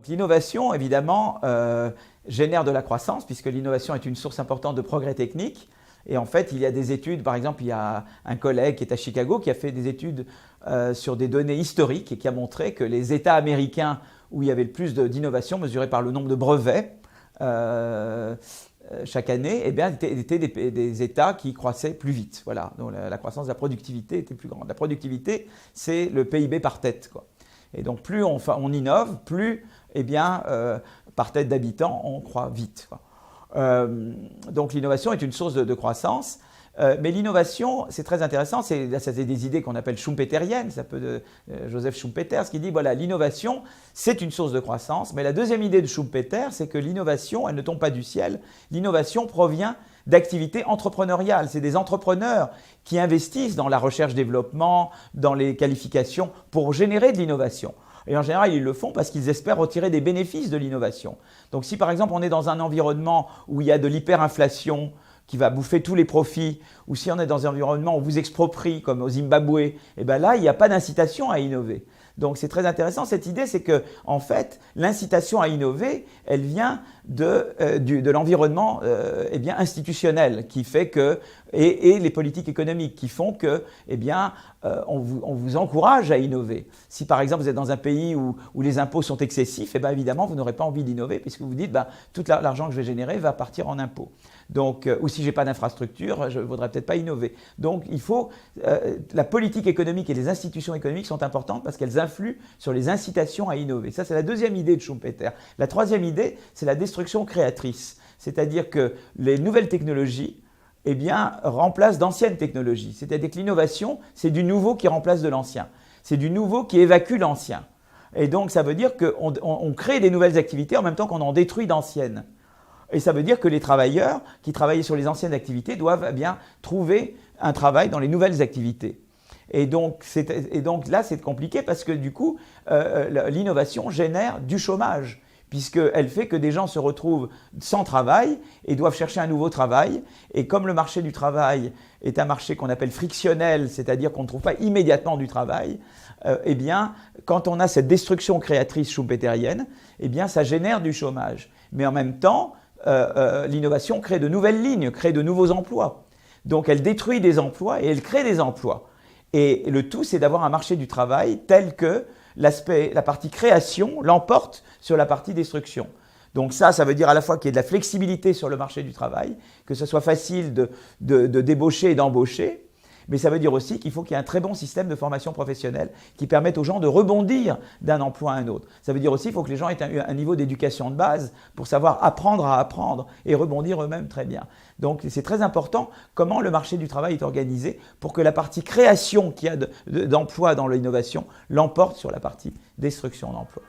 L'innovation, évidemment, génère de la croissance, puisque l'innovation est une source importante de progrès technique. Et en fait, il y a des études, par exemple, il y a un collègue qui est à Chicago qui a fait des études sur des données historiques et qui a montré que les États américains où il y avait le plus d'innovation, mesurée par le nombre de brevets chaque année, eh bien, étaient des États qui croissaient plus vite. Voilà. Donc la croissance de la productivité était plus grande. La productivité, c'est le PIB par tête, quoi. Et donc plus on innove, plus eh bien, par tête d'habitant, on croît vite, quoi. Donc l'innovation est une source de croissance. Mais l'innovation, c'est très intéressant, ça c'est des idées qu'on appelle schumpeteriennes, ça peut de Joseph Schumpeter, qui dit voilà, l'innovation, c'est une source de croissance, mais la deuxième idée de Schumpeter, c'est que l'innovation, elle ne tombe pas du ciel, l'innovation provient d'activités entrepreneuriales. C'est des entrepreneurs qui investissent dans la recherche-développement, dans les qualifications pour générer de l'innovation. Et en général, ils le font parce qu'ils espèrent retirer des bénéfices de l'innovation. Donc si par exemple on est dans un environnement où il y a de l'hyperinflation, qui va bouffer tous les profits, ou si on est dans un environnement où on vous exproprie, comme au Zimbabwe, et bien là, il n'y a pas d'incitation à innover. Donc c'est très intéressant, cette idée, c'est que en fait, l'incitation à innover, elle vient de l'environnement eh bien, institutionnel, qui fait que, et les politiques économiques qui font que, eh bien, on vous encourage à innover. Si par exemple vous êtes dans un pays où les impôts sont excessifs, eh bien, évidemment vous n'aurez pas envie d'innover puisque vous dites ben, tout l'argent que je vais générer va partir en impôts. Donc, ou si je n'ai pas d'infrastructure, je ne voudrais peut-être pas innover. Donc il faut, la politique économique et les institutions économiques sont importantes parce qu'elles influent sur les incitations à innover. Ça c'est la deuxième idée de Schumpeter. La troisième idée, c'est la destruction créatrice. C'est-à-dire que les nouvelles technologies eh bien, remplacent d'anciennes technologies. C'est-à-dire que l'innovation, c'est du nouveau qui remplace de l'ancien. C'est du nouveau qui évacue l'ancien. Et donc, ça veut dire qu'on crée des nouvelles activités en même temps qu'on en détruit d'anciennes. Et ça veut dire que les travailleurs qui travaillaient sur les anciennes activités doivent eh bien, trouver un travail dans les nouvelles activités. Et donc là, c'est compliqué parce que du coup, l'innovation génère du chômage, puisqu'elle fait que des gens se retrouvent sans travail et doivent chercher un nouveau travail. Et comme le marché du travail est un marché qu'on appelle frictionnel, c'est-à-dire qu'on ne trouve pas immédiatement du travail, eh bien, quand on a cette destruction créatrice schumpeterienne, eh bien, ça génère du chômage. Mais en même temps, l'innovation crée de nouvelles lignes, crée de nouveaux emplois. Donc, elle détruit des emplois et elle crée des emplois. Et le tout, c'est d'avoir un marché du travail tel que la partie création l'emporte sur la partie destruction. Donc ça veut dire à la fois qu'il y ait de la flexibilité sur le marché du travail, que ce soit facile de débaucher et d'embaucher, mais ça veut dire aussi qu'il faut qu'il y ait un très bon système de formation professionnelle qui permette aux gens de rebondir d'un emploi à un autre. Ça veut dire aussi qu'il faut que les gens aient un niveau d'éducation de base pour savoir apprendre à apprendre et rebondir eux-mêmes très bien. Donc c'est très important comment le marché du travail est organisé pour que la partie création qu'il y a d'emplois dans l'innovation l'emporte sur la partie destruction d'emplois.